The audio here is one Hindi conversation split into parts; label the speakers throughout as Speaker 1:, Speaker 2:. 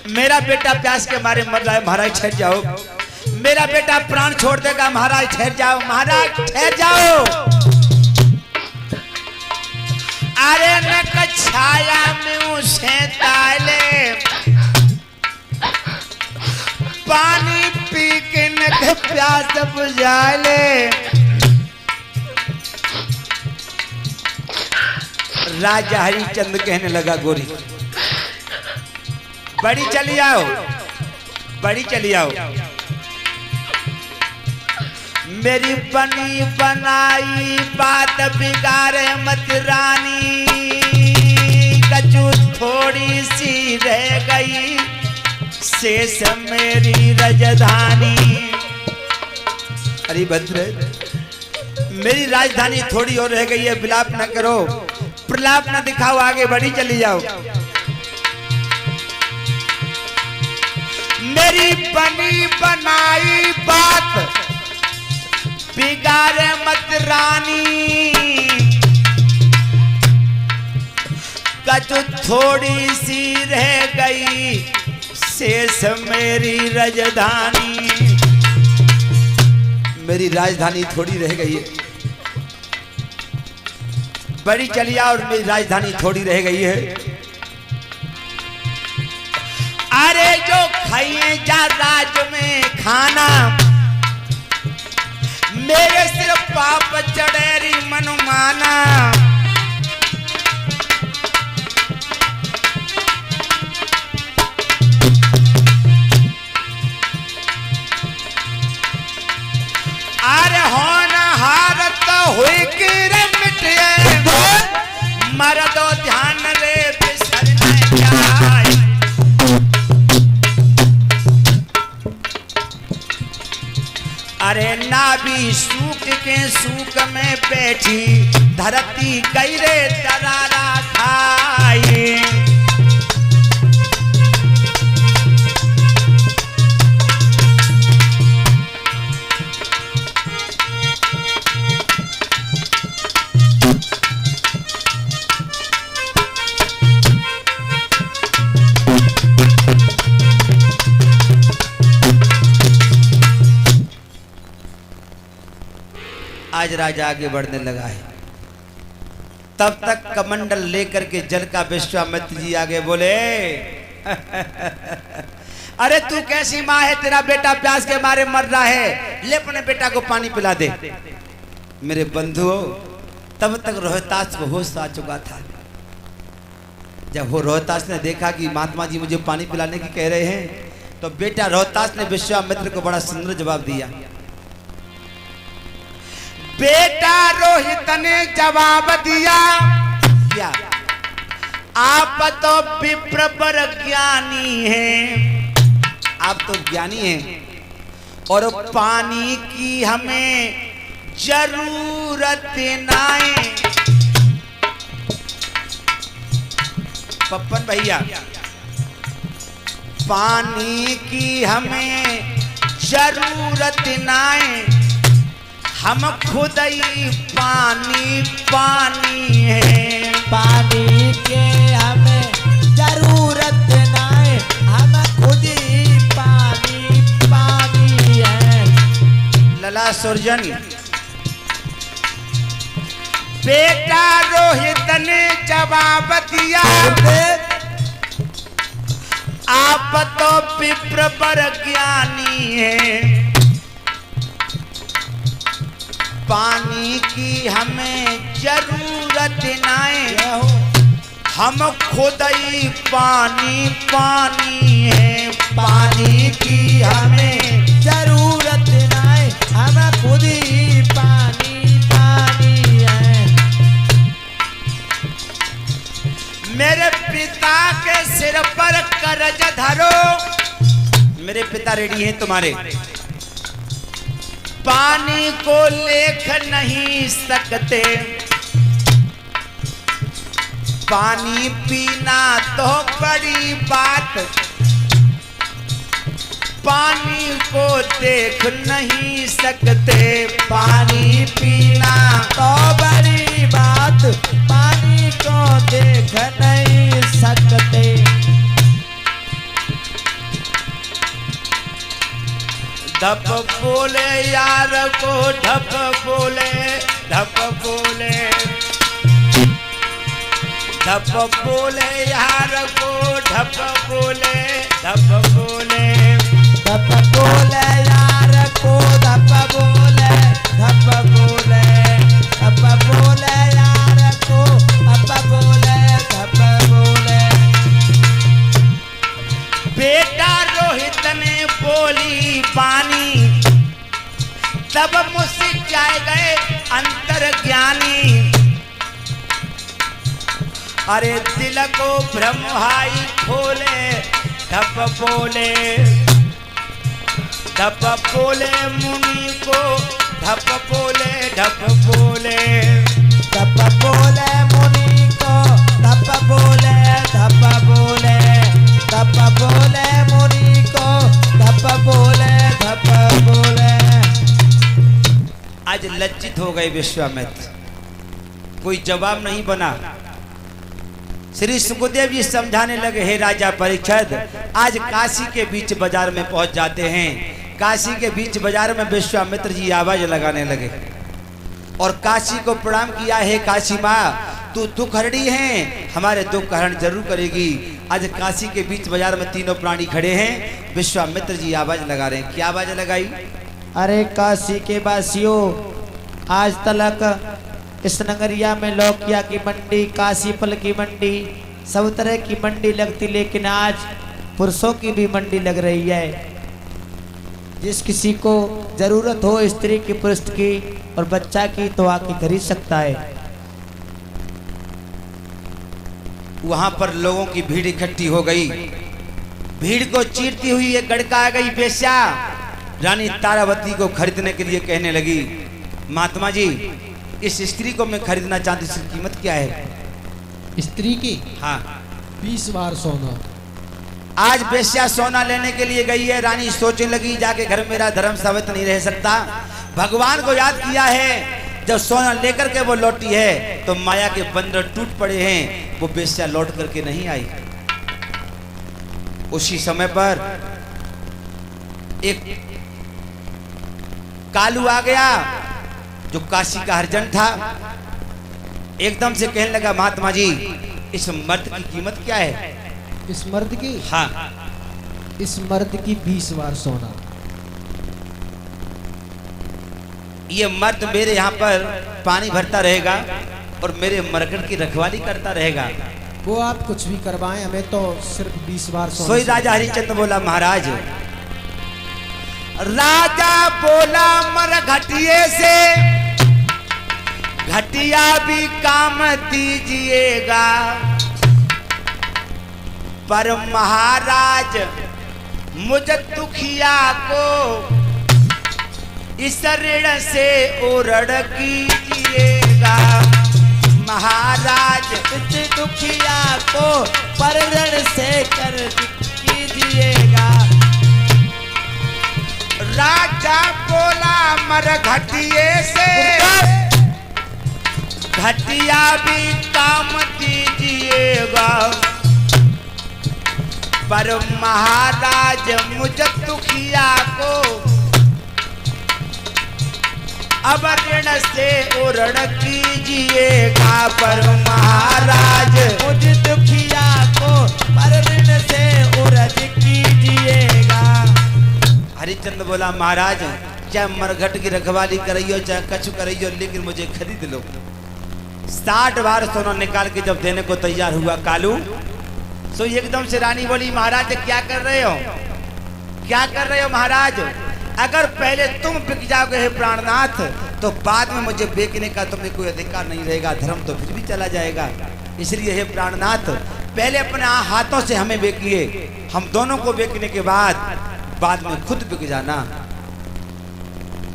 Speaker 1: मेरा बेटा प्यास के मारे मर रहा है, महाराज ठहर जाओ। मेरा बेटा प्राण छोड़ देगा, महाराज ठहर जाओ, महाराज ठहर जाओ। अरे न छाया में उसे ताले, पानी पी के न प्यास बुझा ले। राजा हरिचंद्र कहने लगा, गोरी बड़ी चली आओ, बड़ी चली आओ। मेरी बनी बनाई बात बिगाड़े मत रानी, कचू थोड़ी सी रह गई शेष मेरी राजधानी। अरे भद्र, मेरी राजधानी थोड़ी और रह गई है, विलाप न करो, प्रलाप न दिखाओ, आगे बढ़ी चली जाओ। मेरी बनी बनाई बात बिगाड़े मत रानी, कचू थोड़ी सी रह गई शेष मेरी राजधानी। मेरी राजधानी थोड़ी रह गई है, बड़ी चलिया और मेरी राजधानी थोड़ी रह गई है। अरे जो खाइए जा राज में खाना, मेरे सिर पाप चढ़ेरी मनमाना। अरे होनहार तो हुई गिर मिटे, मर्दो ध्यान रे बिसर न जाए। अरे नाभि सूख के सूख में बैठी, धरती गई रे दरारा खाए। आज राजा आगे बढ़ने लगा है, तब तक कमंडल लेकर के जल का विश्वामित्र जी आगे बोले, अरे तू कैसी माँ है, तेरा बेटा प्यास के मारे मर रहा है, ले अपने बेटा को पानी पिला दे। मेरे बंधुओं, तब तक रोहतास को होश आ चुका था। जब वो रोहतास ने देखा कि महात्मा जी मुझे पानी पिलाने की कह रहे हैं, तो बेटा रोहतास ने विश्वामित्र को बड़ा सुंदर जवाब दिया। बेटा रोहित ने जवाब दिया, क्या आप तो विप्रवर ज्ञानी हैं, आप तो ज्ञानी हैं और पानी की हमें जरूरत नाए। पप्पन भैया, पानी की हमें जरूरत नाए, हम खुद ही पानी पानी है।
Speaker 2: पानी के हमें जरूरत ना है, हम खुद ही पानी पानी है।
Speaker 1: लला सुरजन, बेटा रोहित ने जवाब दिया, आप तो विप्रवर ज्ञानी हैं, पानी की हमें जरूरत नाए, हम खुद ही पानी पानी है।
Speaker 2: पानी की हमें जरूरत नाए, हम खुद ही पानी पानी है।
Speaker 1: मेरे पिता के सिर पर कर्ज धरो, मेरे पिता रेडी हैं तुम्हारे, पानी को लेख नहीं सकते, पानी पीना तो बड़ी बात, पानी को देख नहीं सकते,
Speaker 2: पानी पीना तो बड़ी बात, पानी को देख नहीं सकते।
Speaker 1: धप बोले यार को ढप बोले ढप बोले धप बोले यार को ढप बोले ढप बोले
Speaker 2: धप बोले यार को धप बोले धप बोले धप बोले यार को धप बोले धप बोले।
Speaker 1: बेटा रोहित ने बोली पानी तब मुझसे जाए गए अंतर्ज्ञानी। अरे दिल को ब्रह्माई खोले धप बोले मुनि को धप बोले धप बोले
Speaker 2: धप बोले मुनि को धप बोले धप बोले धप बोले मुनि को धप बोले धप बोले।
Speaker 1: आज लज्जित हो गए विश्वामित्र, कोई जवाब नहीं बना। श्री सुखदेव जी समझाने लगे, हे राजा परीक्षित, आज काशी के बीच बाजार में पहुंच जाते हैं। काशी के बीच बाजार में विश्वामित्र जी आवाज लगाने लगे और काशी को प्रणाम किया, हे काशी माँ तू दुख हरणी है, हमारे दुख का हरण जरूर करेगी। आज काशी के बीच बाजार में तीनों प्राणी खड़े हैं, विश्वामित्र जी आवाज लगा रहे हैं। क्या आवाज लगाई?
Speaker 2: अरे काशी के वासियों, आज तलक इस नगरिया में लौकिया की मंडी, काशी फल की मंडी, सब तरह की मंडी लगती, लेकिन आज पुरुषों की भी मंडी लग रही है। जिस किसी को जरूरत हो स्त्री की, पुरुष की और बच्चा की तो आके खरीद सकता है।
Speaker 1: वहां पर लोगों की भीड़ इकट्ठी हो गई। भीड़ को चीरती हुई एक गड़का आ गई बेश्या, रानी तारावती को खरीदने के लिए कहने लगी, महात्मा जी इस स्त्री को मैं खरीदना चाहती, इसकी कीमत क्या है?
Speaker 3: स्त्री की?
Speaker 1: हाँ
Speaker 3: 20 बार सोना।
Speaker 1: आज बेश्या सोना लेने के लिए गई है। रानी सोचने लगी, जाके घर मेरा धर्म साबित नहीं रह सकता। भगवान को याद किया है, जब सोना लेकर के वो लौटी है तो माया के बंदर टूट पड़े हैं, वो बेश्या लौट करके नहीं आई। उसी समय पर एक कालू आ गया जो काशी का हरिजन था। एकदम से कहने लगा, महात्मा जी इस मर्द की कीमत क्या है?
Speaker 3: इस मर्द की?
Speaker 1: हाँ
Speaker 3: इस मर्द की 20 बार सोना।
Speaker 1: ये मर्द मेरे यहाँ पर पानी भरता रहेगा और मेरे मरकट की रखवाली करता रहेगा।
Speaker 3: वो आप कुछ भी करवाएं, हमें तो सिर्फ 20 बार सोना।
Speaker 1: सोई राजा हरिचंद्र बोला, महाराज राजा बोला मरघटिये से घटिया भी काम दीजिएगा, पर महाराज मुझ दुखिया को इस ऋण से उरण कीजिएगा। महाराज
Speaker 2: इस दुखिया को पर ऋण से कर कीजिएगा।
Speaker 1: राजा बोला मरघटिये से घटिया भी काम दीजिएगा, पर महाराज मुझ दुखिया को अब ऋण से उरण कीजिएगा, पर महाराज
Speaker 2: मुझ दुखिया को पर ऋण से उरण कीजिएगा।
Speaker 1: हरिचंद्र बोला, महाराज चाहे मरघट की रखवाली कराइयो चाहे कछु कराइयो, लेकिन मुझे खरीद लो। 60 बार सोना निकाल के जब देने को तैयार हुआ कालू, तो एकदम से रानी बोली, महाराज क्या कर रहे हो, क्या कर रहे हो महाराज? अगर पहले तुम बिक जाओगे हे प्राणनाथ, तो बाद में मुझे बेचने का तुम्हें कोई अधिकार नहीं रहेगा, धर्म तो फिर भी चला जाएगा। इसलिए हे प्राणनाथ पहले अपने हाथों से हमें बेचिए, हम दोनों को बेचने के बाद में खुद बिक जाना।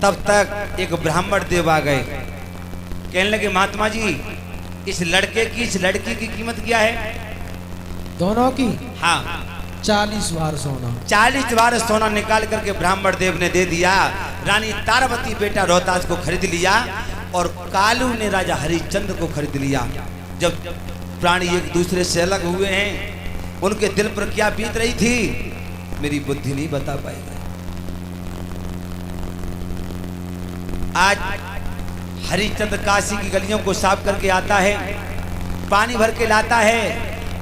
Speaker 1: तब तक एक ब्राह्मण देव आ गए, कहने लगे, महात्मा जी इस लड़के की इस लड़की की कीमत क्या है?
Speaker 3: दोनों की?
Speaker 1: हाँ
Speaker 3: 40 बार सोना।
Speaker 1: 40 बार सोना निकाल करके ब्राह्मण देव ने दे दिया। रानी तारावती बेटा रोहतास को खरीद लिया और कालू ने राजा हरिश्चंद्र को खरीद लिया। जब प्राणी एक दूसरे से अलग हुए हैं, उनके दिल पर क्या बीत रही थी मेरी बुद्धि नहीं बता पाएगी। आज हरिश्चंद्र काशी की गलियों को साफ करके आता है, पानी भर के लाता है,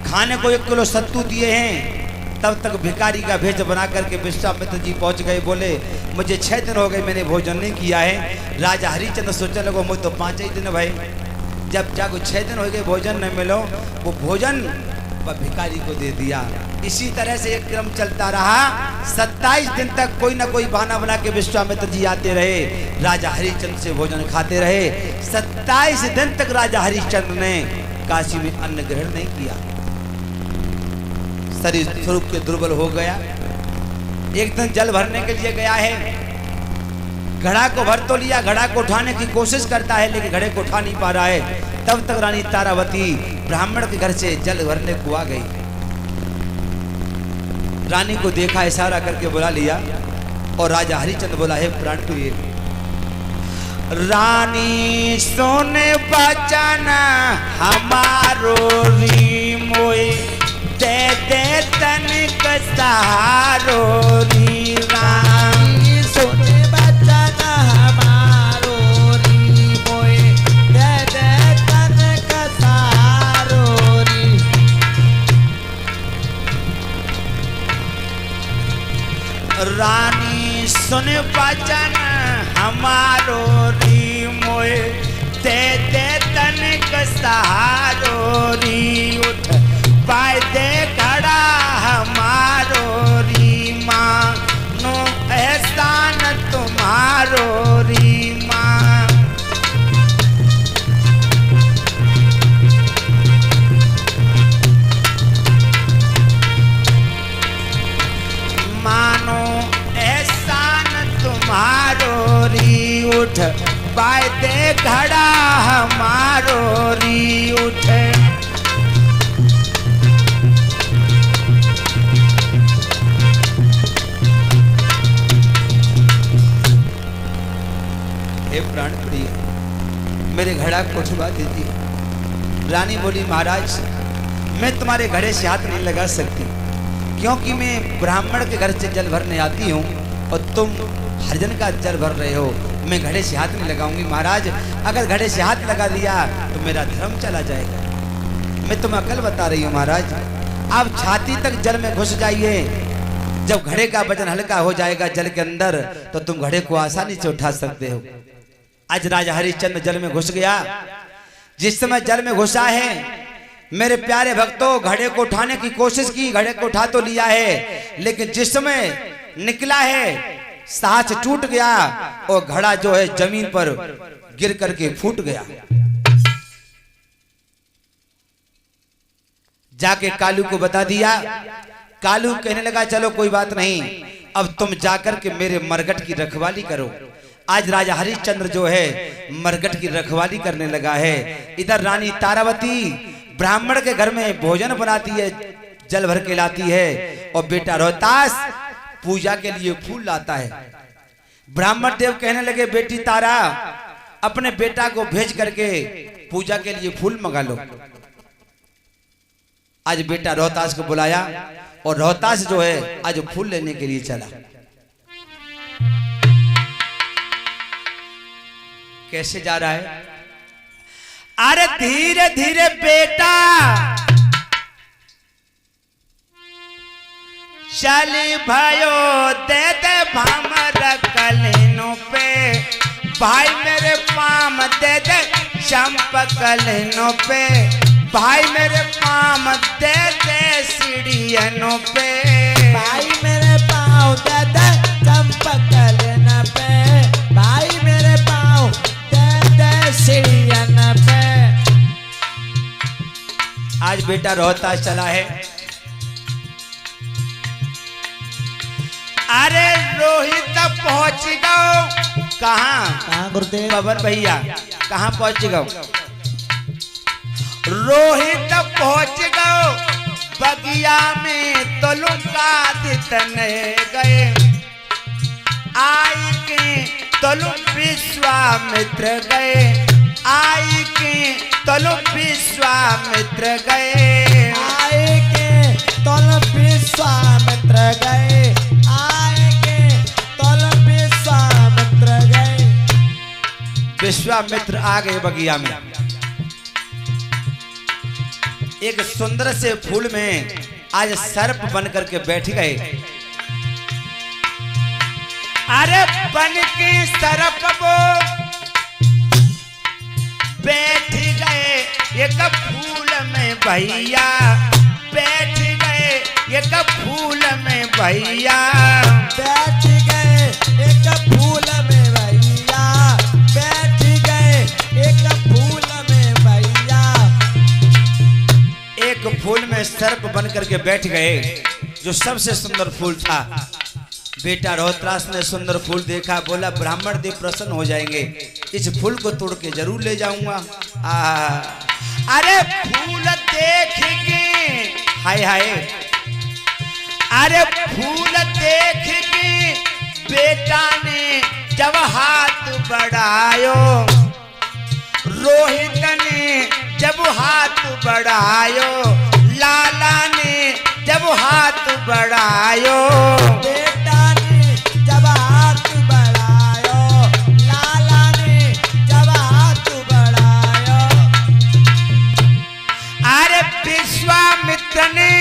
Speaker 1: खाने को 1 किलो सत्तू दिए हैं। तब तक भिखारी का भेष बना करके विश्वामित्र जी पहुंच गए। बोले मुझे 6 दिन हो गए मैंने भोजन नहीं किया है। राजा हरिश्चंद्र सोचने लगो मुझे तो 5 ही दिन भाई, जब जाको 6 दिन हो गए भोजन न मिलो, वो भोजन भिखारी को दे दिया। इसी तरह से एक क्रम चलता रहा। 27 दिन तक कोई ना कोई बहाना बना के विश्वामित्र जी आते रहे, राजा हरिश्चंद्र से भोजन खाते रहे। 27 दिन तक राजा हरिश्चंद्र ने काशी में अन्न ग्रहण नहीं किया। शरीर स्वरूप के दुर्बल हो गया। एक दिन जल भरने के लिए गया है, घड़ा को भर तो लिया, घड़ा को उठाने की कोशिश करता है लेकिन घड़े को उठा नहीं पा रहा है। तब तक रानी तारावती ब्राह्मण के घर से जल भरने को आ गई। रानी को देखा, इशारा करके बुला लिया और राजा हरिश्चंद्र बोला है प्राण प्रिय रानी सोने बचाना हमारो री मोए, दे दे तनिक सहारो री। रानी सोने बचाना हमारो री मोए, दे दे तनिक सहारो री। रानी सुन बचन हमारो री मोए, दे दे तनिक सहारो री। उठ पाए दे घड़ा हमारो री, मानो एहसान तुम्हारो री माँ। मानो एहसान तुम्हारो री, उठ पाए दे घड़ा हमारो री। उठ हे प्राण प्रिय मेरे घड़ा को उठवा दीजिए। रानी बोली महाराज मैं तुम्हारे घड़े से हाथ नहीं लगा सकती, क्योंकि मैं ब्राह्मण के घर से जल भरने आती हूँ और तुम हरिजन का जल भर रहे हो। मैं घड़े से हाथ नहीं लगाऊंगी महाराज। अगर घड़े से हाथ लगा दिया तो मेरा धर्म चला जाएगा। मैं तुम्हें अकल बता रही हूँ महाराज। आप छाती तक जल में घुस जाइए, जब घड़े का वजन हल्का हो जाएगा जल के अंदर तो तुम घड़े को आसानी से उठा सकते हो। आज राजा हरिश्चंद्र जल में घुस गया। जिस समय जल में घुसा है मेरे प्यारे भक्तों, घड़े को उठाने की कोशिश की, घड़े को उठा तो लिया है लेकिन जिस समय निकला है सांस टूट गया और घड़ा जो है जमीन पर गिर करके फूट गया। जाके कालू को बता दिया। कालू कहने लगा चलो कोई बात नहीं, अब तुम जाकर के मेरे मरघट की रखवाली करो। आज राजा हरिश्चंद्र जो है मरघट की रखवाली करने लगा है। इधर रानी तारावती ब्राह्मण के घर में भोजन बनाती है, जल भर के लाती है और बेटा रोहतास पूजा के लिए फूल लाता है। ब्राह्मण देव कहने लगे बेटी तारा अपने बेटा को भेज करके पूजा के लिए फूल मंगा लो। आज बेटा रोहतास को बुलाया और रोहतास जो है आज फूल लेने के लिए चला। कैसे जा रहा है? अरे धीरे धीरे बेटा चली भयो दे दे भामर कलेनों पे, भाई मेरे पाम दे दे चंपकलेनों पे, भाई मेरे पाम दे दे सीढ़ियों पे,
Speaker 2: भाई मेरे पाँव दे दे चंपकलेन पे, भाई मेरे पाँव दे दे सीढ़ियों पे।
Speaker 1: आज बेटा रोहतास चला है। अरे रोहित पहुंच गो। कहाँ
Speaker 2: गुरुदेव?
Speaker 1: पवन भैया कहाँ पहुंच गो? रोहित पहुंच गो बगिया में तो लुका दितने गए, आई के तलु विश्वामित्र गए, आई के तलु विश्वामित्र गए,
Speaker 2: आए के तल विश्वामित्र गए, आए के तल विश्वामित्र गए।
Speaker 1: विश्वामित्र आ गए बगिया में। एक सुंदर से फूल में आज सर्प बन करके बैठ गए। अरे बन के सर्प वो बैठ गए एक फूल में भैया, बैठ गए एक फूल में भैया,
Speaker 2: बैठ गए एक फूल में भैया, बैठ गए एक फूल में भैया।
Speaker 1: एक फूल में सर्प बन करके बैठ गए, जो सबसे सुंदर फूल था। बेटा रोहत्रास ने सुंदर फूल देखा, बोला ब्राह्मण देव प्रसन्न हो जाएंगे, इस फूल को तोड़ के जरूर ले जाऊंगा। अरे फूल देख के हाय हाय, अरे फूल देख के बेटा ने जब हाथ बढ़ायो, रोहित ने जब हाथ बढ़ायो, लाला ने जब हाथ बढ़ायो,
Speaker 2: बेटा ने जब हाथ बढ़ायो, लाला ने जब हाथ बढ़ायो।
Speaker 1: अरे विश्वामित्र ने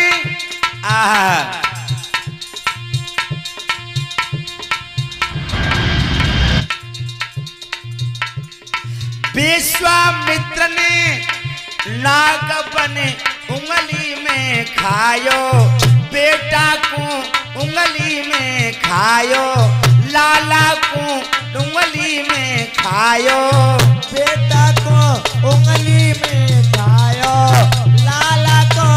Speaker 1: विश्वामित्र ने नाग बने उंगली में खायो, बेटा को उंगली में खायो, लाला को उंगली में खायो,
Speaker 2: बेटा को उंगली में खायो, लाला को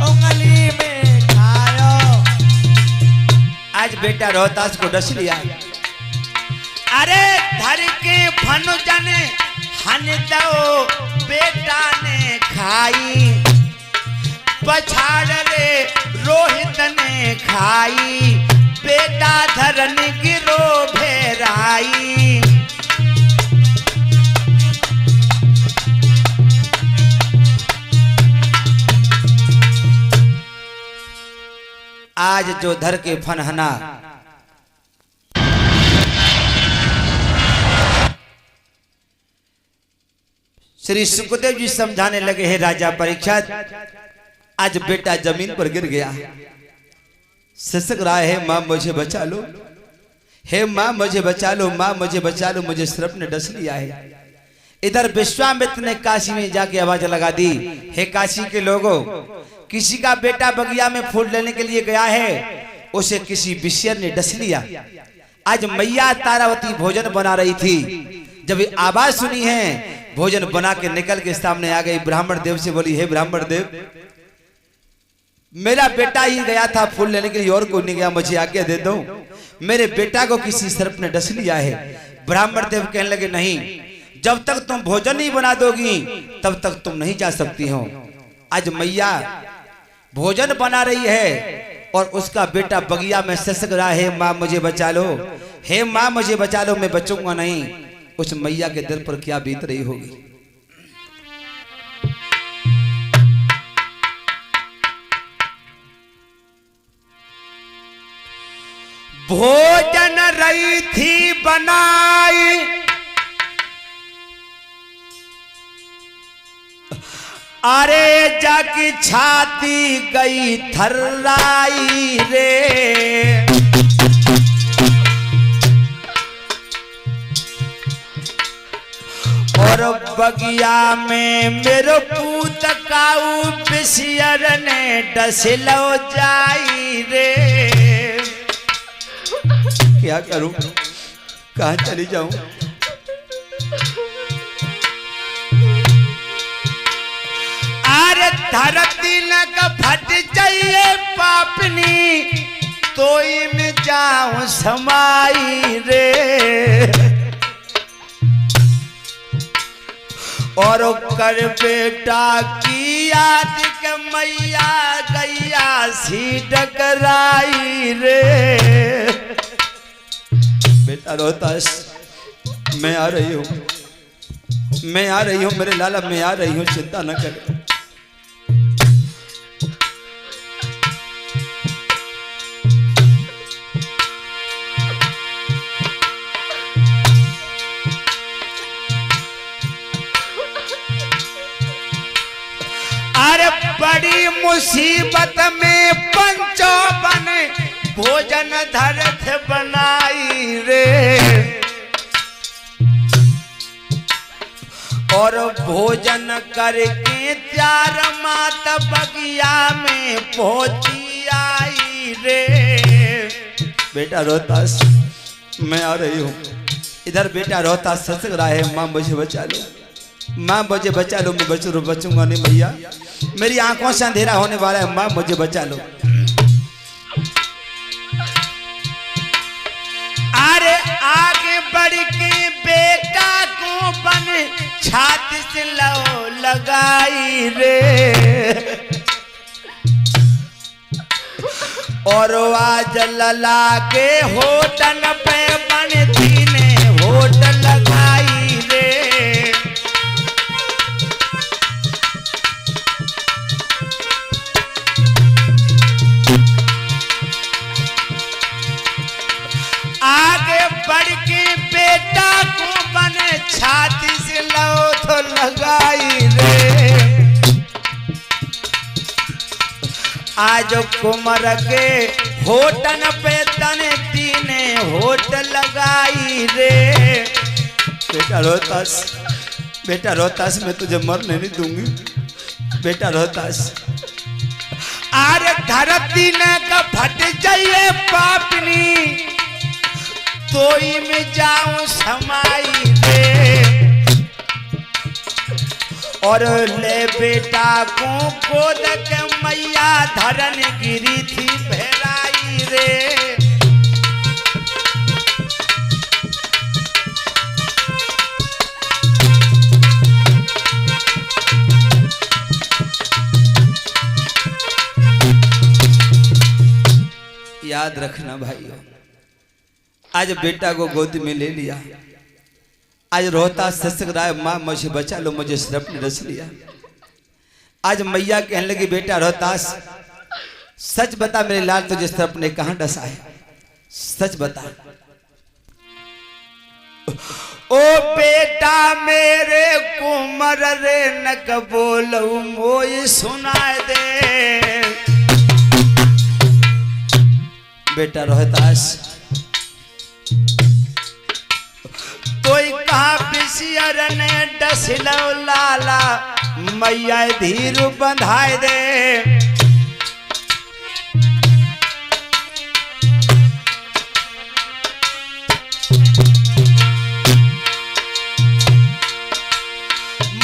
Speaker 2: उंगली में खायो।
Speaker 1: आज बेटा रोहतास को डस लिया। अरे धर के फनुजन हन दो बेटा ने खाई, पछाड़ रे रोहित ने खाई, बेटा धरन गिरो भेराई। आज जो धर के फनहना श्री सुखदेव जी समझाने लगे, हे राजा परीक्षित, आज बेटा जमीन पर गिर गया, सिसक रहा है, मां मुझे बचा लो, हे मां मुझे बचा लो, मां मुझे बचा लो, मुझे सर्प ने डस लिया है। इधर विश्वामित्र ने काशी में जाके आवाज लगा दी, हे काशी के लोगों, किसी का बेटा बगिया में फूल लेने के लिए गया है, उसे किसी विषयर ने डस लिया। आज मैया तारावती भोजन बना रही थी, जब आवाज सुनी है, भोजन बना के निकल के सामने आ गई, ब्राह्मण देव से बोली, हे ब्राह्मण देव, मेरा बेटा ही गया था फूल लेने के लिए, और कोई नहीं गया, मुझे आज्ञा दे दो, मेरे बेटा को किसी सर्प ने डस लिया है। ब्राह्मण देव कहने लगे, नहीं, जब तक तुम भोजन नहीं बना दोगी तब तक तुम नहीं जा सकती हो। आज मैया भोजन बना रही है और उसका बेटा बगिया में सिसक रहा है, मां मुझे बचा लो, हे मां मुझे बचा लो, मैं बचूंगा नहीं। उस मैया के दिल पर क्या बीत रही होगी। भोजन रही थी बनाई, अरे जाकी छाती गई थर्राई रे, और बगिया में मेरो पूत काऊ पिसियर ने डसलो जाई रे। क्या करूं, कहां चली जाऊं। अरे धरती न फट जाइए पापनी, तो में जाऊं समाई रे, और कर बेटा की याद के मैया गैया सी डकराई रे। बेटा रोहतास, मैं आ रही हूँ, मैं आ रही हूँ, मेरे लाला मैं आ रही हूँ, चिंता न कर। मुसीबत में पंचो बन भोजन धरथ बनाई रे। और भोजन करके त्यार मात बगिया में पहुंची आई रे। बेटा रोहतास मैं आ रही हूँ। इधर बेटा रोहतास ससक रहा है, माँ मुझे बचा लो, माँ मुझे बचा लो, मैं बचूंगा नहीं भैया, मेरी आंखों से अंधेरा होने वाला है, माँ मुझे बचा लो। अरे आगे बढ़ के बेटा को बन छाती से लो लगाई रे। और आज लला के होटल पे बनती ने होटल लगाई रे। आगे बढ़ के बेटा को बने छाती से लो तो लगाई रे। आज कुमर के होटल पे तने तीने होटल लगाई रे। बेटा रोहतास मैं तुझे मरने नहीं दूंगी। बेटा रोहतास आरे धरती ने का फट जाइए पापनी तोई में जाऊं समाई रे। और ले बेटा को गोद के मैया धरन गिरी थी भैराई रे। याद रखना भाइयों, आज बेटा को गोद में ले लिया, आज रोहतास ससक रहा है, माँ मुझे बचा लो, मुझे सर्प ने रस लिया। आज मैया कहने लगी बेटा रोहतास सच बता मेरे लाल तुझे सर्प ने कहां डसा है, सच बता। ओ बेटा मेरे कुमर रे नक बोलू मोई सुनाए दे। बेटा रोहतास कोई कहा पिसियर ने डसलो लाला मैया धीर बंधाए दे।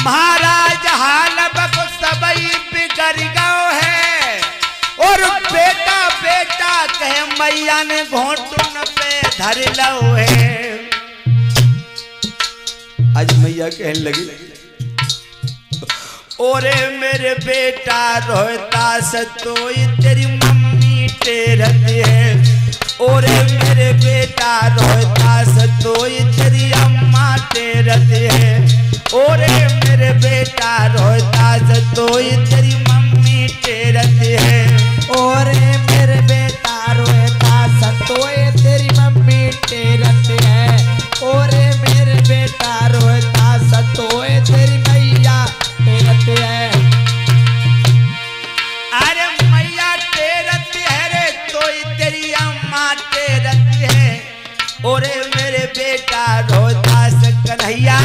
Speaker 1: महाराज हालब को सबई बिगड़ गयो है। और बेटा बेटा कहे मैया ने घोटुन पे धर लो है। आज मैया कहने लगी ओरे मेरे बेटा रोहतास तोई तेरी मम्मी टेरत है। ओरे मेरे बेटा रोहतास तोई तेरी अम्मा टेरत है। ओरे मेरे बेटा रोहतास तोई तेरी मम्मी टेरत है।
Speaker 2: ओरे मेरे बेटा रोहतास तोए तेरी मम्मी टेरत है। ओरे मेरे बेटा रोहतास तोए तेरी मैया टेरत है।
Speaker 1: अरे मैया टेरत है रे तोई तेरी अम्मा टेरत है। ओरे मेरे बेटा रोहतास कन्हैया।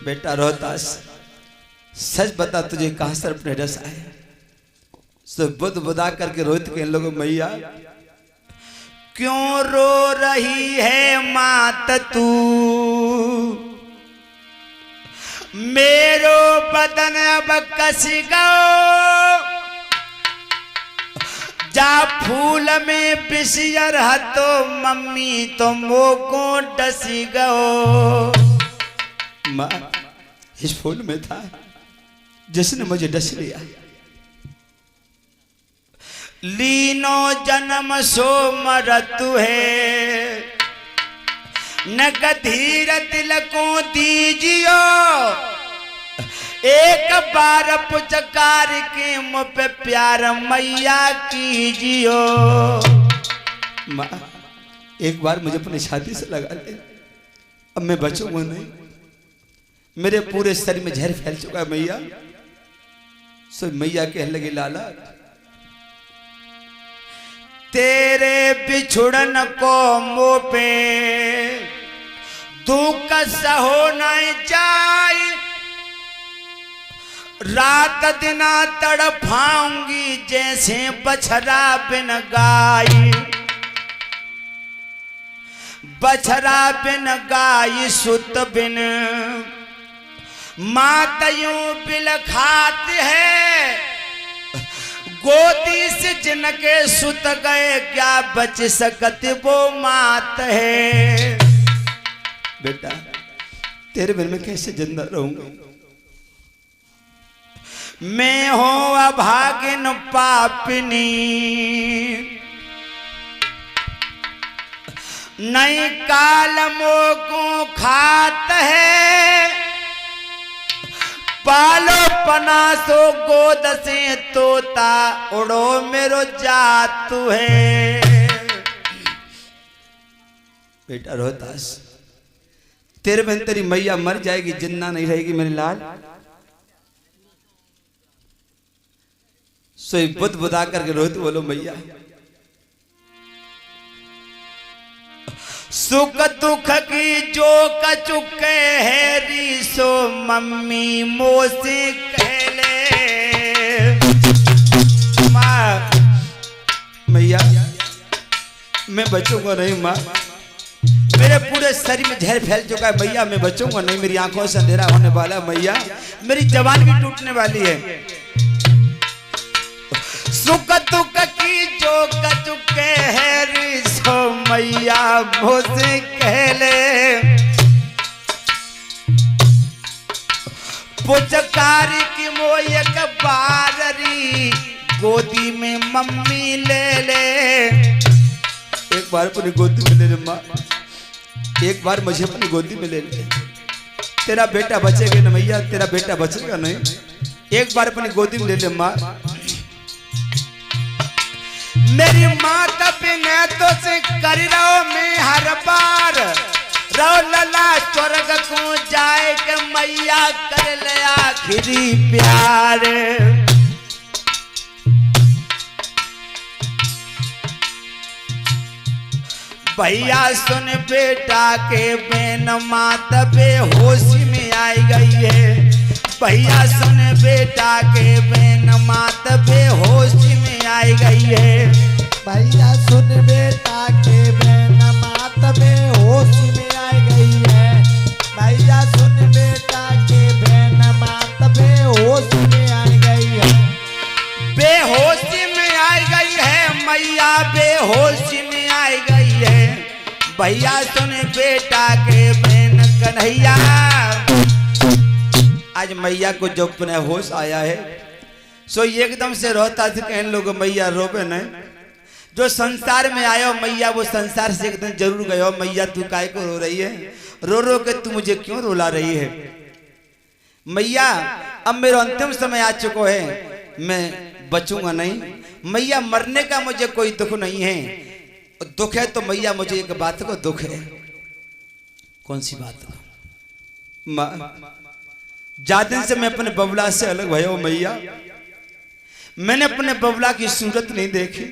Speaker 1: बेटा रोहतास सच बता तुझे कहां सर्प ने डसा है। सब बुद बुदा करके रोहित के लोगों मैया क्यों रो रही है मात तू। मेरो बदन अब कस गयो जा फूल में बिसियर हतो मम्मी तो मोको डसी गयो। माँ इस फूल में था जिसने मुझे डस लिया। लीनो जन्म सो मरतु है न गधीर दिल को दीजियो। एक बार पुचकार के मुँह पे प्यार मैया कीजियो। माँ एक बार मुझे अपनी छाती से लगा ले, अब मैं बचूंगा नहीं। मेरे पूरे शरीर में जहर फैल चुका है मैया। सो मैया कहने लगी लाला तेरे बिछुड़न को मुँह पे दुख सहो नहीं जाए, रात दिना तड़फाऊंगी जैसे बछड़ा बिन गाय, बछड़ा बिन गाय सुत बिन मातयों बिल खाते है, गोदी से जिनके सुत गए क्या बच सकत वो मात है। बेटा तेरे बिन में कैसे जिंदा रहूंगा, मैं हूं अभागिन पापिनी, नई काल मोको खात है, पालो पनासो गोद से तोता उड़ो मेरो जातू है। बेटा रोहतास तेरे बहन तेरी मैया मर जाएगी, जिंदा नहीं रहेगी मेरे लाल। सोई बुद्ध बुदा करके रोते बोलो मैया सुख दुख की जो कचुके है रीसो मम्मी मोसे कहले। माँ मैया मैं बचूंगा नहीं माँ, मेरे पूरे शरीर में जहर फैल चुका है मैया, मैं बचूंगा नहीं, मेरी आंखों से अंधेरा होने वाला है मैया, मेरी जवान भी टूटने वाली है। सुख दुख की जो कचुके है रीसो मैया मोसे कहले, पुचकारी की मोयक बाररी गोदी में मम्मी ले ले। एक बार अपनी गोदी में ले ले माँ, एक बार मुझे अपनी गोदी में ले ले, तेरा बेटा बचेगा ना मैया, तेरा बेटा बचेगा नहीं, एक बार अपनी गोदी में ले ले माँ। मेरी माँ तभी मैं तो से कर रहा मैं हर बार रो लला स्वर्ग को जाए के मैया कर ले आखिरी प्यार। भैया सुन बेटा के बेन मात बेहोशी में आई गई है, भैया सुन बेटा के बेन मात बेहोशी में आई गई है,
Speaker 2: भैया सुन बेटा के बेन मात बेहोशी में आई गई है, भैया सुन बेटा के बेन मात बेहोशी में आई गई है,
Speaker 1: बेहोशी में आई गई है मैया बेहोशी में आई गई है, भैया सुन बेटा के बेन कन्हैया। आज मैया को जो अपने होश आया है सो एकदम से रोता था, कहने लोग मैया रोबे नहीं, जो संसार में आयो मैया वो संसार से एक दिन जरूर गयो, मैया तू काय को रो रही है, रो रो के तू मुझे क्यों रुला रही है। मैया अब मेरा अंतिम समय आ चुका है, मैं बचूंगा नहीं मैया, मरने का मुझे कोई दुख नहीं है, दुख है तो मैया मुझे एक बात को दुख है। कौन सी बात माँ, ज्यादा दिन से मैं अपने बबला से अलग भयो मैया, मैंने अपने बबला की सूरत नहीं देखी,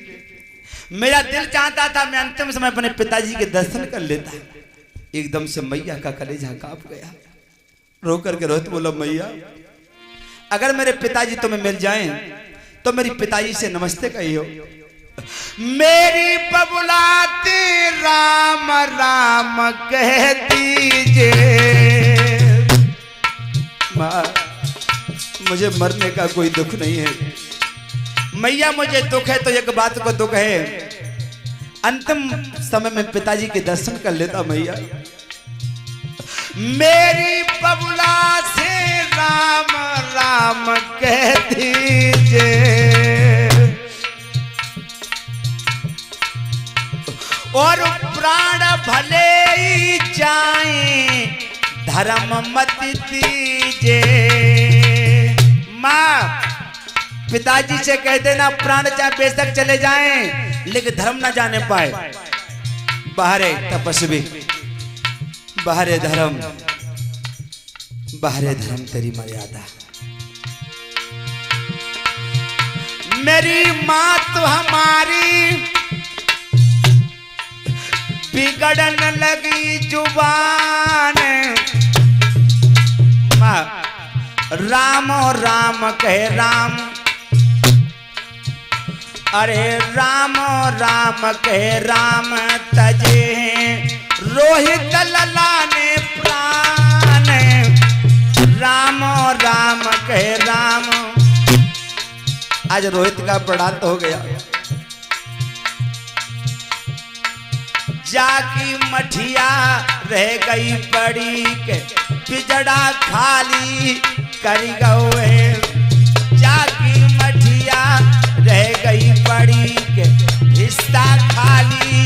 Speaker 1: मेरा दिल चाहता था मैं अंतिम समय अपने पिताजी के दर्शन कर लेता, एकदम से मैया का कलेजा कांप गया, रो करके रोते बोलो मैया अगर मेरे पिताजी तुम्हें मिल जाएं तो मेरी पिताजी से नमस्ते कहियो। मेरी बबुलाती राम राम कह दीजिए, माँ मुझे मरने का कोई दुख नहीं है मैया, मुझे दुख है तो एक बात को दुख है, अंतिम समय में पिताजी के दर्शन कर लेता मैया। मेरी बबुला से राम राम कह दीजिए, और प्राण भले ही जाए धर्म मत दीजिए। माँ पिताजी से कह देना प्राण चाहे बेशक चले जाएं लेकिन धर्म ना जाने पाए, बाहरे तपस्वी बाहरे धर्म, बाहरे धर्म तेरी मर्यादा। मेरी माँ तो हमारी बिगड़न लगी जुबान। राम राम कहे राम, अरे राम राम कहे राम तजे रोहित लला ने प्राण। राम राम कहे राम। आज रोहित का प्राणांत हो गया। जाकी मठिया रह गई पड़ी के पिजड़ा खाली कर गए। जाकी मठिया रह गई पड़ी के हिस्सा खाली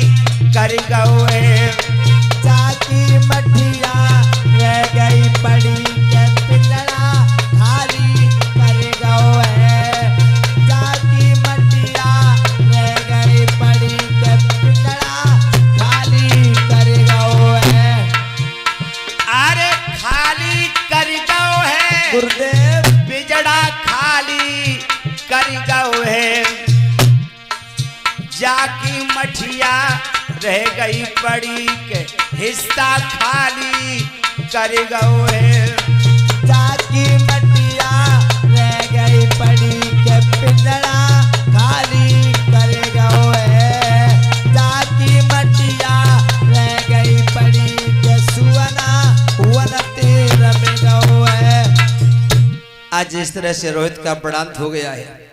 Speaker 1: कर गए।
Speaker 2: जाकी मठिया रह गई पड़ी के पिजड़ा खाली कर गए। जाकी मठिया रह गई पड़ी के पिजड़ा खाली कर गए।
Speaker 1: अरे खाली कर गए
Speaker 2: गुरुदेव
Speaker 1: पिजड़ा खाली कर गए। जाकी मठिया रह गई पड़ी के हिस्सा खाली कर गए।
Speaker 2: जाकी मठिया रह गई पड़ी के पिंजड़ा खाली कर गए। जाकी मठिया रह गई पड़ी के सुवना वन तेर में गए।
Speaker 1: आज इस तरह से रोहित का प्राणांत हो गया है।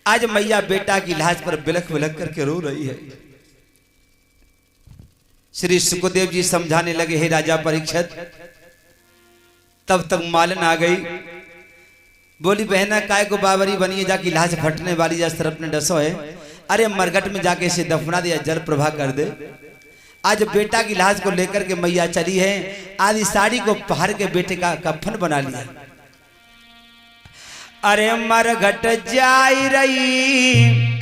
Speaker 1: आज मैया बेटा की लाश पर बिलख बिलख करके रो रही है। श्री सुखदेव जी समझाने लगे, हे राजा परीक्षित। तब तक मालन आ गई। बोली, बहना काय को बावरी बनी है, जाके लाश फटने वाली जा सरप ने डसो है। अरे मरघट में जाके इसे दफना दिया, जल प्रभा कर दे। आज बेटा की लाश को लेकर के मैया चली है। आधी साड़ी को पहाड़ के बेटे का कफन बना लिया। अरे मरघट जाई रही,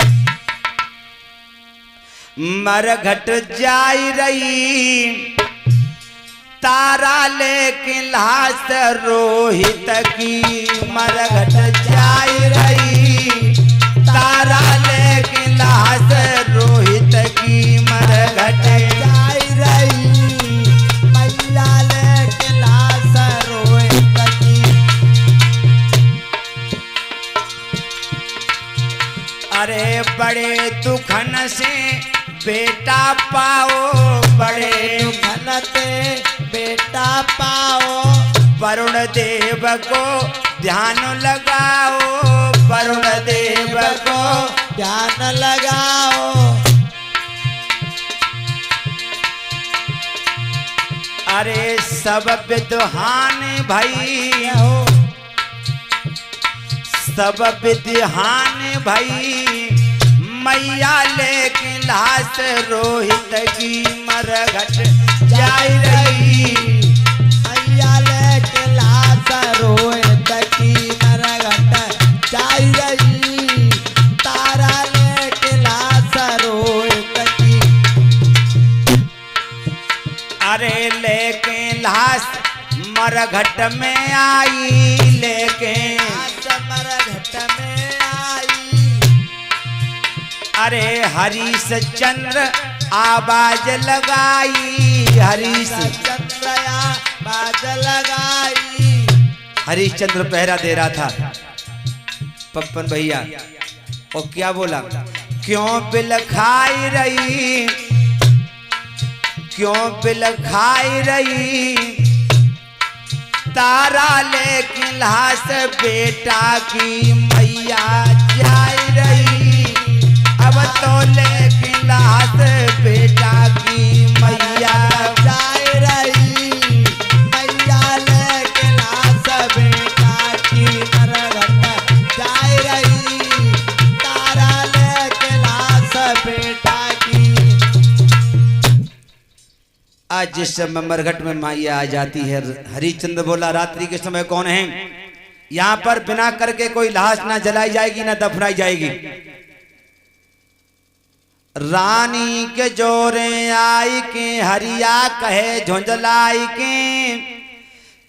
Speaker 1: मरघट जाई रही, तारा लेके लाश रोहित की। मरघट जाई रही, तारा लेके लाश रोहित की। मरघट
Speaker 2: जाई रही मैया लेके लाश रोहित की।
Speaker 1: अरे बड़े दुखन से बेटा पाओ, बड़े
Speaker 2: दुखनते बेटा पाओ।
Speaker 1: वरुण देव को ध्यान लगाओ, वरुण देव को
Speaker 2: ध्यान लगाओ।
Speaker 1: अरे सब विद्वान भाई
Speaker 2: हो
Speaker 1: सब विद्वान भाई, मैया लेके लाश रोहित की। मरघट जाई रही,
Speaker 2: मैया लेके लाश रोहित की। मरघट जाई रही, तारा लेके लाश रोहित की।
Speaker 1: अरे लेके लाश मरघट में आई, लेके
Speaker 2: मरघट में आई।
Speaker 1: अरे हरीश चंद्र आवाज लगाई, हरीश
Speaker 2: चंद्रया बाज लगाई।
Speaker 1: हरीश चंद्र पहरा दे रहा था पप्पन भैया। और क्या बोला, क्यों बिल खाई रही, क्यों बिल खाई रही, तारा लेके लाश बेटा की। मैया जाई रही, अब तो लेके लाश बेटा की। मैया
Speaker 2: जाई रही मैया लेके लाश बेटा की। मरघट जाई रही, तारा लेके लाश बेटा की।
Speaker 1: आज जिस समय मरघट में मैया आ जाती है, हरिश्चंद्र बोला, रात्रि के समय कौन है यहाँ पर? बिना करके कोई लाश ना जलाई जाएगी ना दफनाई जाएगी। रानी के जोरे आई के हरिया कहे झुंझलाई के।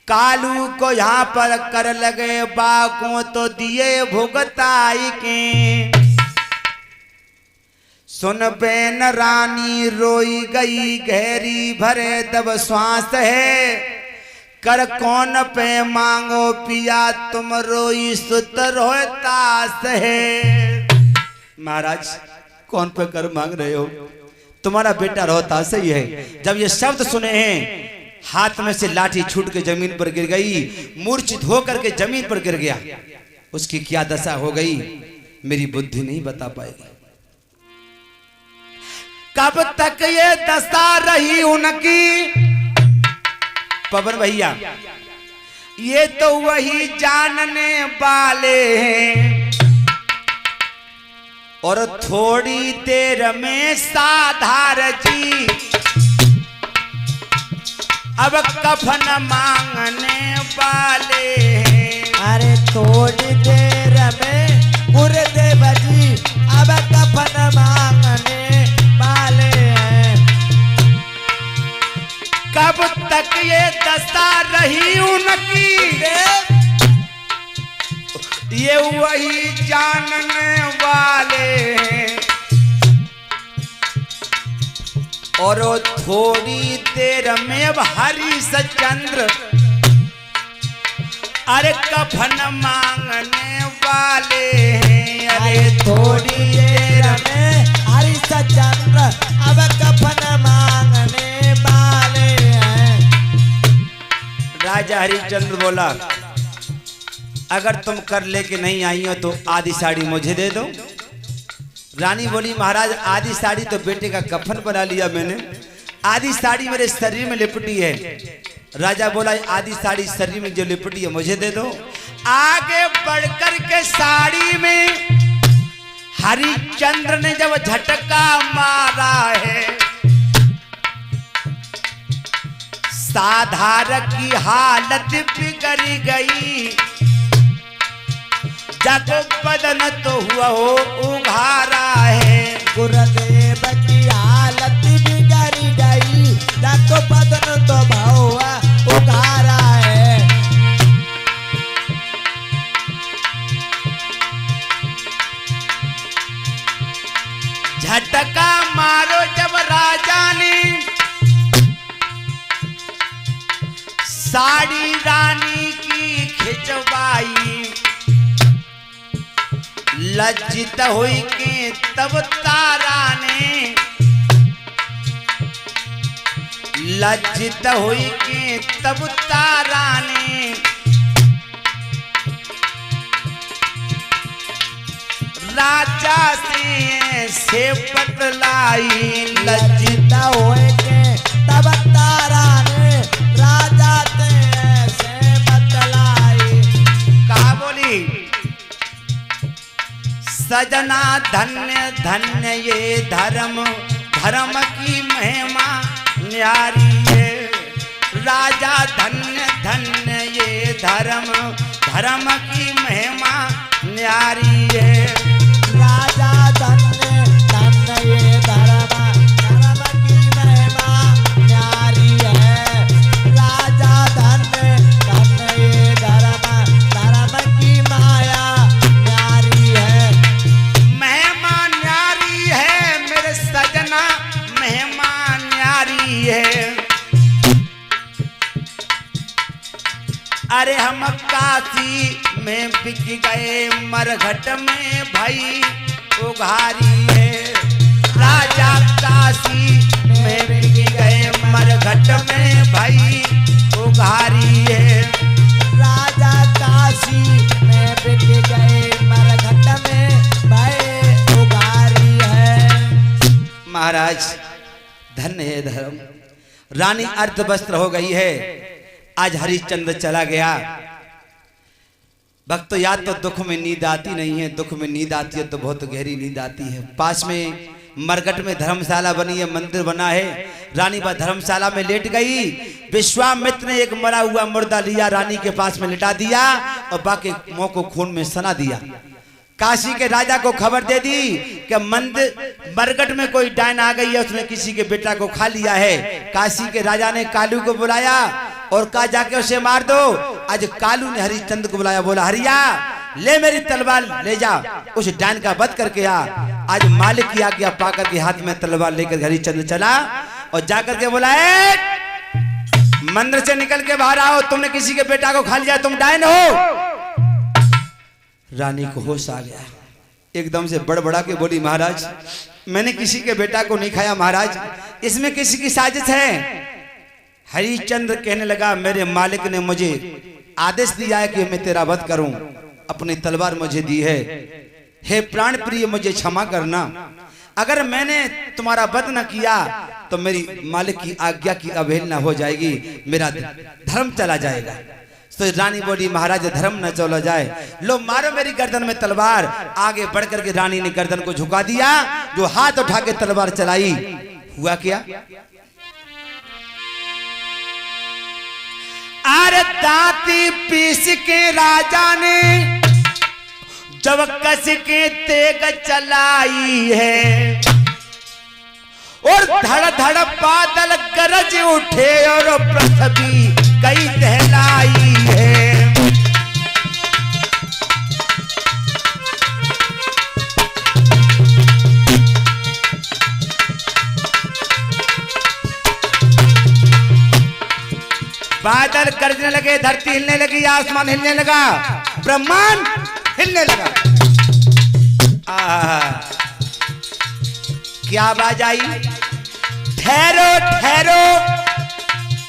Speaker 1: कालू को यहाँ पर कर लगे बाकों तो दिए भुगताई के। सुन बेन रानी रोई गई गहरी भरे दब श्वास है, कर कौन पे मांगो पिया तुम रोई सुत रोहतास है। महाराज कौन पे कर मांग रहे हो? तुम्हारा बेटा रोहतास ही है। जब ये शब्द सुने हैं हाथ में से लाठी छूट के जमीन पर गिर गई, मूर्छित होकर के जमीन पर गिर गया। उसकी क्या दशा हो गई मेरी बुद्धि नहीं बता पाएगी। कब तक ये दशा रही उनकी, पवन भैया ये तो वही जानने वाले हैं, और थोड़ी देर में साधार जी अब कफन मांगने वाले हैं।
Speaker 2: अरे थोड़ी देर में गुरुदेव जी अब कफन मांगने वाले हैं।
Speaker 1: कब तक ये दशा रही उनकी, ये वही जानने वाले हैं, और थोड़ी देर में अब हरिश्चंद्र अरे कफन मांगने वाले हैं।
Speaker 2: अरे थोड़ी देर में हरिश्चंद्र अब कफन मांगने वाले हैं।
Speaker 1: राजा हरिश्चंद्र बोला अगर तुम कर लेके नहीं आई हो तो आधी साड़ी मुझे दे दो। रानी बोली महाराज आधी साड़ी तो बेटे का कफन बना लिया मैंने, आधी साड़ी मेरे शरीर में लिपटी है। राजा बोला आधी साड़ी शरीर में जो लिपटी है मुझे दे दो। आगे बढ़कर के साड़ी में हरिश्चंद्र ने जब झटका मारा है, साधार की हालत बिगड़ गई, जग बदन तो हुआ हो उघारा है।
Speaker 2: गुरुदेव की हालत बिगड़ गई, जग बदन तो हुआ उघारा है।
Speaker 1: झटका मारो जब राजा ने साड़ी रानी की खिंचवाई, लज्जित हुई के तब तारा ने, लज्जित हुई के तब तारा ने राजा से बतलाई।
Speaker 2: लज्जित हुए के तब तारा ने राजा से बतलाई।
Speaker 1: कहा बोली सजना धन्य धन्य ये धर्म, धर्म की महिमा न्यारी है। राजा धन्य धन्य ये धर्म, धर्म की महिमा न्यारी है।
Speaker 2: राजा धन्य धन्य ये धर्म, धर्म की महिमा न्यारी है। राजा धन्य धन्य ये धर्म, धर्म की माया न्यारी है।
Speaker 1: महिमा न्यारी है मेरे सजना, महिमा न्यारी है। अरे हम काशी में बिक गए, मरघट में भाई उघारी है। राजा काशी में बिक गए, मरघट में भाई उघारी है।
Speaker 2: राजा काशी में बिक गए, मरघट में भय उगारी है।
Speaker 1: महाराज धन्य है धर्म। रानी अर्ध वस्त्र हो गई है, आज हरिश्चंद्र चला गया। भक्त याद तो दुख में नींद आती नहीं है, दुख में नींद आती है तो बहुत गहरी नींद आती है। पास में मरघट में धर्मशाला बनी है, मंदिर बना है। रानी बा धर्मशाला में लेट गई। विश्वामित्र ने एक मरा हुआ मुर्दा लिया, रानी के पास में लिटा दिया और बाकी मुंह को खून में सना दिया। काशी के राजा को खबर दे दी कि मंदिर मरघट में कोई डायन आ गई है, उसने किसी के बेटा को खा लिया है। काशी के राजा ने कालू को बुलाया और कहा जाके उसे मार दो। आज कालू ने हरिश्चंद्र को बुलाया, बोला हरिया ले मेरी तलवार ले जा, उस डायन का वध करके आ। आज मालिक की आज्ञा पाकर के हाथ में तलवार लेकर हरिश्चंद्र चला और जाकर के बोला, मंदिर से निकल के बाहर आओ, तुमने किसी के बेटा को खा लिया, तुम डायन हो। रानी को होश आ गया, एकदम से बड़बड़ा के बोली, महाराज मैंने किसी के बेटा को नहीं खाया महाराज, इसमें किसी की साजिश है। हरिश्चंद्र कहने लगा, मेरे मालिक ने मुझे आदेश दिया है कि मैं तेरा वध करूं, अपनी तलवार मुझे दी है। हे प्राण प्रिय, मुझे क्षमा करना, अगर मैंने तुम्हारा वध न किया तो मेरी मालिक की आज्ञा की अवहेलना हो जाएगी, मेरा धर्म चला जाएगा। तो रानी बोली, महाराज धर्म न चला जाए, लो मारो मेरी गर्दन में तलवार। आगे बढ़कर के रानी ने गर्दन को झुका दिया, जो हाथ उठा के तलवार चलाई। हुआ क्या, अरे दांती पीस के राजा ने जब कस के तेग चलाई है, और धड़ धड़ बादल गरज उठे और पृथ्वी कई दहलाई है। बादल गरजने लगे, धरती हिलने लगी, आसमान हिलने लगा, ब्रह्मांड हिलने लगा। क्या आवाज आई, ठहरो ठहरो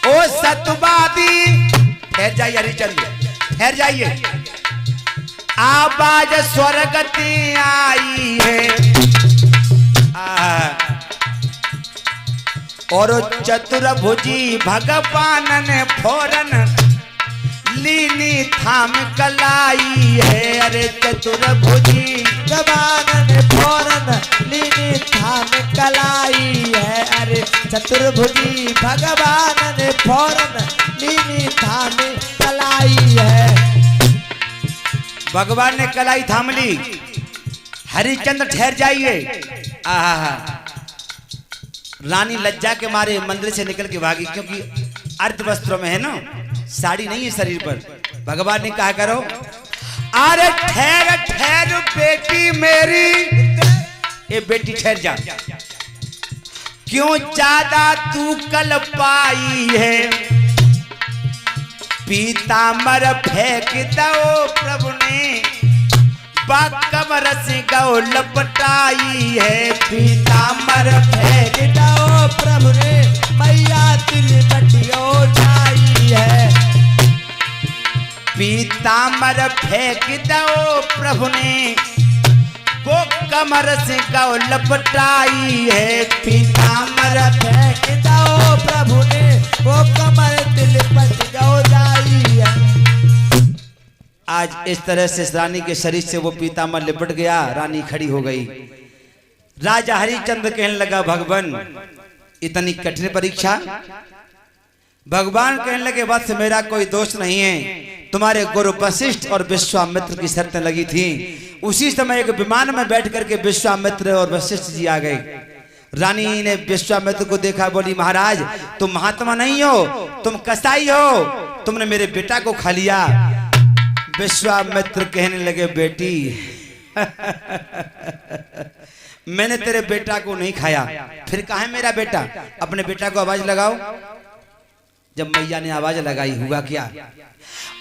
Speaker 1: ओ सतवादी, ठहर जाइए हरिश्चंद्र, ठहर जाइए, आवाज स्वर्ग से आई है। और चतुर्भुजी भगवान ने फौरन लीनी थाम कलाई है। अरे चतुर्भुजी
Speaker 2: भगवान ने फौरन लीनी थाम कलाई है। अरे चतुर्भुजी भगवान ने फौरन लीनी थाम कलाई है।
Speaker 1: भगवान ने कलाई थाम ली। हरिश्चंद्र ठहर जाइए। रानी लज्जा के मारे मंदिर से निकल के भागी, क्योंकि अर्ध वस्त्रों में है ना, साड़ी नहीं है शरीर पर। भगवान ने कहा करो, अरे ठहर ठहर बेटी मेरी, ये बेटी ठहर जा, क्यों ज्यादा तू कल पाई है। पीताम्बर फेंक दो प्रभु ने, कमर से गौ लपटाई है।
Speaker 2: पीताम्बर फेंक दो प्रभु ने, मैया तिल बटियो जाई है।
Speaker 1: पीताम्बर फेंक दो प्रभु ने, वो कमर से गौ लपटाई है।
Speaker 2: पीताम्बर फेंक दो प्रभु ने, वो कमर तिल बटियो जाई है।
Speaker 1: आज इस तरह से रानी के शरीर से वो पीताम्बर लिपट गया, रानी खड़ी हो गई। राजा हरिश्चंद्र कहने लगा, भगवान इतनी कठिन परीक्षा। भगवान कहने लगे, वत्स मेरा कोई दोष नहीं है, तुम्हारे गुरु वशिष्ठ और विश्वामित्र की शर्तें लगी थी। उसी समय एक विमान में बैठ करके विश्वामित्र और वशिष्ठ जी आ गए। रानी ने विश्वामित्र को देखा, बोली, महाराज तुम महात्मा नहीं हो, तुम कसाई हो, तुमने मेरे बेटा को खा लिया। विश्वामित्र कहने लगे, बेटी मैंने तेरे बेटा को नहीं खाया, फिर कहाँ है मेरा बेटा? अपने बेटा को आवाज लगाओ। जब मैया ने आवाज लगाई, हुआ क्या?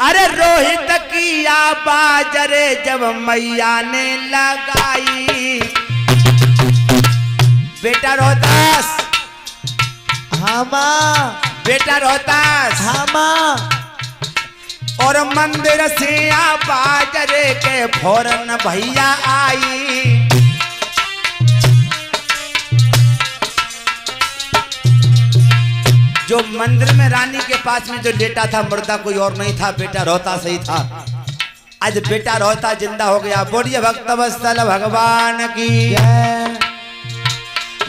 Speaker 1: अरे रोहित की आवाज रे जब मैया ने लगाई, बेटा रोहतास,
Speaker 2: हाँ माँ,
Speaker 1: बेटा रोहतास,
Speaker 2: हाँ माँ।
Speaker 1: और मंदिर से आवाज रे के फौरन भैया आई। जो मंदिर में रानी के पास में जो लेटा था मुर्दा कोई और नहीं था, बेटा रोहतास ही था। आज बेटा रोहतास जिंदा हो गया। बोलिए भक्त वत्सल भगवान की।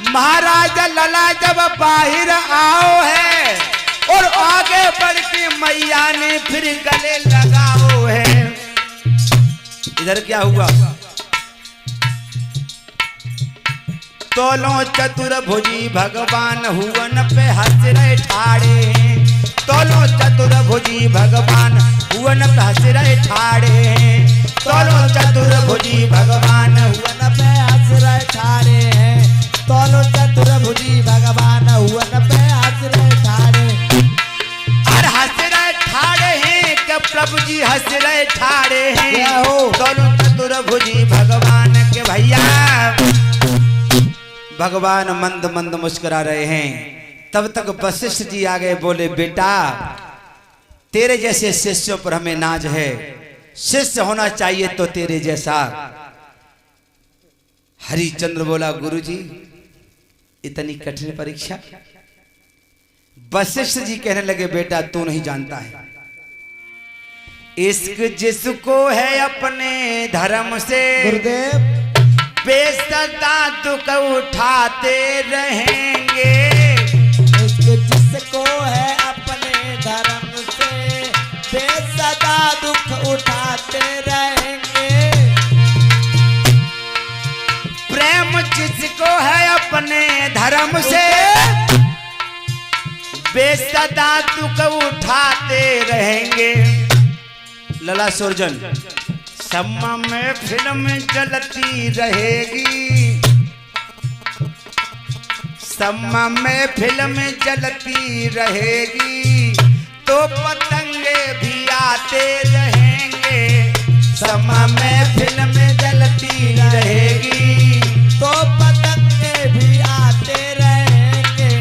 Speaker 1: महाराज लला जब बाहर आओ है और आगे बढ़ के मैया ने फिर गले लगाओ है। इधर क्या हुआ? तोलो चतुर्भुजी भगवान हुवन पे हंस रहे ठाड़े। तोलो चतुर्भुजी भगवान हुवन पे हंस रहे ठाड़े। दोनों चतुर्भुजी भगवान
Speaker 2: हुवन पे हंस रहे ठाड़े हैं, दोनों चतुर्भुजी भगवान हुवन पे हंस रहे ठाड़े।
Speaker 1: और हंस रहे ठाड़े हैं कि प्रभु जी हंस रहे ठाड़े हैं,
Speaker 2: क्या हो?
Speaker 1: दोनों चतुर्भुजी भगवान के भैया। भगवान मंद मंद मुस्कुरा रहे हैं। तब तक वशिष्ठ जी आ गए, बोले बेटा तेरे जैसे शिष्यों पर हमें नाज है, शिष्य होना चाहिए तो तेरे जैसा। हरिश्चंद्र बोला गुरुजी इतनी कठिन परीक्षा। वशिष्ठ जी कहने लगे बेटा तू नहीं जानता है, इश्क जिसको है अपने धर्म से
Speaker 2: गुरुदेव
Speaker 1: बेसदा दुख उठाते रहेंगे।
Speaker 2: इसके जिसको है अपने धर्म से बेसदा दुख उठाते रहेंगे।
Speaker 1: प्रेम जिसको है अपने धर्म से बेसदा दुख उठाते रहेंगे। लला सुरजन सम्मा में फिल्म चलती रहेगी, सम्मा में फिल्म चलती रहेगी, तो पतंगे भी आते रहेंगे। सम्मा में फिल्म चलती रहेगी,
Speaker 2: तो पतंगे भी आते रहेंगे।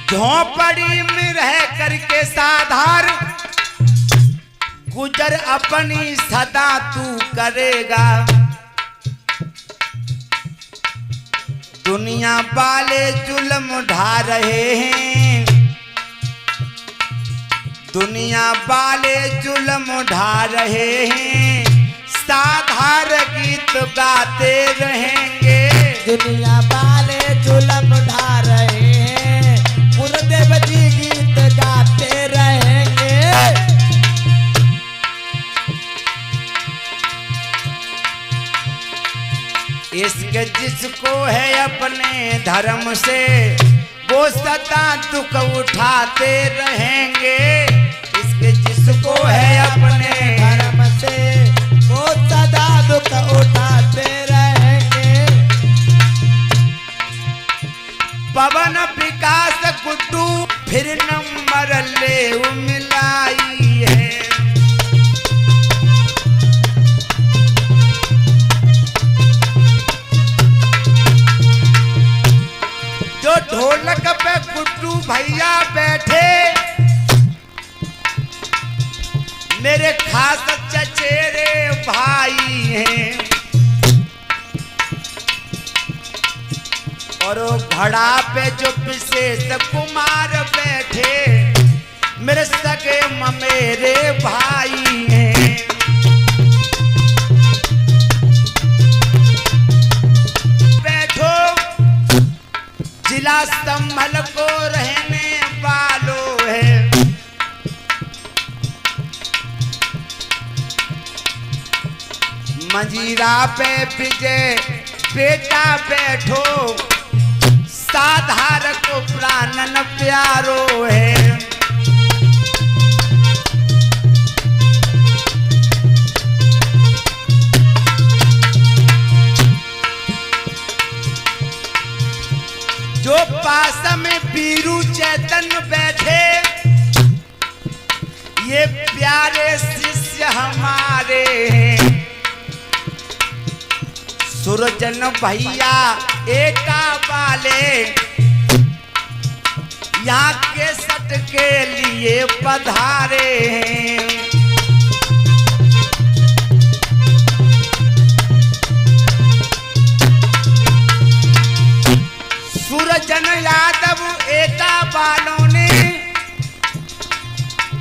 Speaker 1: झोंपड़ी में रह करके साधार गुजर अपनी सदा तू करेगा। दुनिया वाले जुल्म ढा रहे हैं, दुनिया वाले जुल्म ढा रहे हैं, साधार गीत गाते रहेंगे।
Speaker 2: दुनिया वाले जुल्म ढा रहे हैं, गुरुदेव जी गीत गाते रहेंगे।
Speaker 1: इश्क जिसको है अपने धर्म से वो सदा दुख उठाते रहेंगे। इश्क जिसको है अपने
Speaker 2: धर्म से वो सदा दुख उठाते रहेंगे।
Speaker 1: पवन विकास गुड्डू फिर नंबर ले मिलाई है। जो ढोलक पे गुड्डू भैया बैठे मेरे खास चचेरे भाई हैं, और घड़ा पे जो विशेष कुमार बैठे मेरे सगे ममेरे भाई हैं। बैठो जिला संभल को रहने वालों है, मंजीरा पे विजय बेटा बैठो, साधार को प्राणन प्यारो है। जो पास में बीरू चैतन्य बैठे ये प्यारे शिष्य हमारे हैं। सुरजन भैया एका वाले यहाँ के सट के लिए पधारे हैं। सुरजन यादव एका वालों ने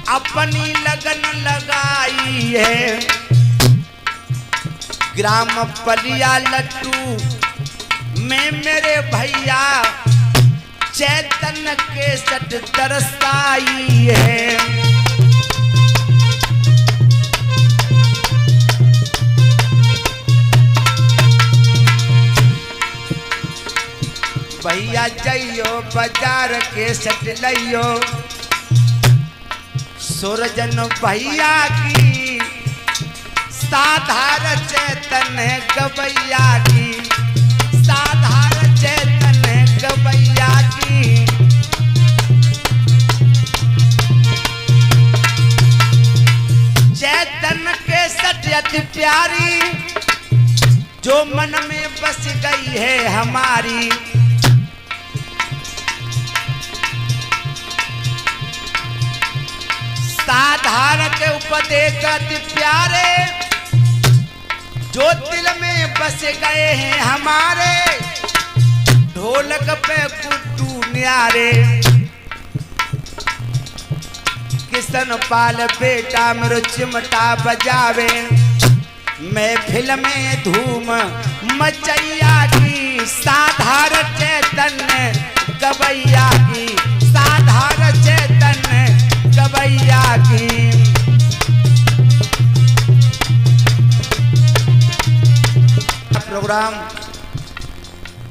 Speaker 1: अपनी लगन लगाई है। ग्राम पलिया लट्टू में मेरे भैया चैतन्य के सट तरसाई है। भैया जइयो बाजार के सट लइयो, सुरजन भैया की साधार चेतन गवैया की साधार चेतन गवैया की चेतन के सट अति प्यारी जो मन में बस गई है हमारी साधारण के उपदेश अति प्यारे जो दिल में बस गए हैं हमारे ढोलक पे गुड्डू न्यारे किशन पाल बेटा मेरो चिमटा बजावे मैं फिल्म में धूम मचैया की साधारण चेतन गवैया की साधारण चेतन गवैया की। प्रोग्राम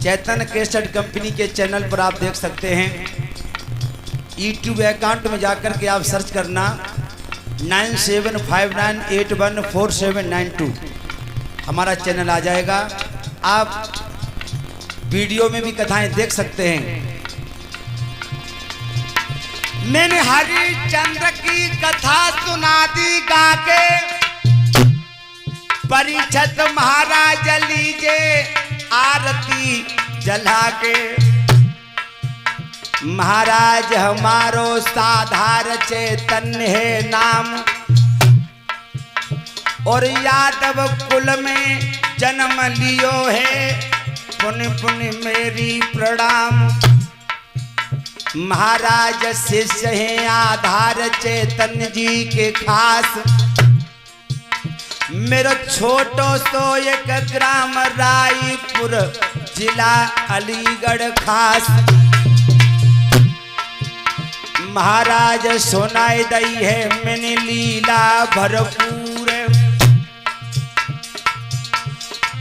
Speaker 1: चेतन केसट कंपनी के चैनल पर आप देख सकते हैं। यूट्यूब अकाउंट में जाकर के आप सर्च करना 9759814792 हमारा चैनल आ जाएगा। आप वीडियो में भी कथाएं देख सकते हैं। मैंने हरिश्चंद्र की कथा सुना दी गा के परीक्षित महाराज लीजे आरती जला के महाराज हमारो साधार चैतन्य है नाम और यादव कुल में जन्म लियो है पुण्य पुण्य मेरी प्रणाम महाराज शिष्य हैं आधार चैतन्य जी के खास मेरो छोटो सो एक ग्राम रायपुर जिला अलीगढ़ खास महाराज सुनाई दई है मैंने लीला भरपूर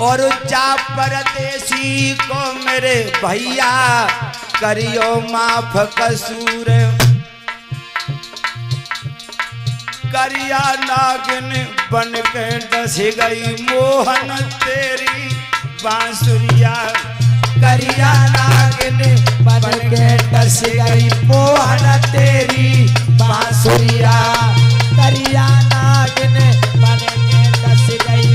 Speaker 1: और जा परदेसी को मेरे भैया करियो माफ कसूर करिया नागिन बन के डस गई मोहन तेरी बांसुरिया करिया नागिन बन के डस गई मोहन तेरी बांसुरिया करिया नागिन बन के डस गई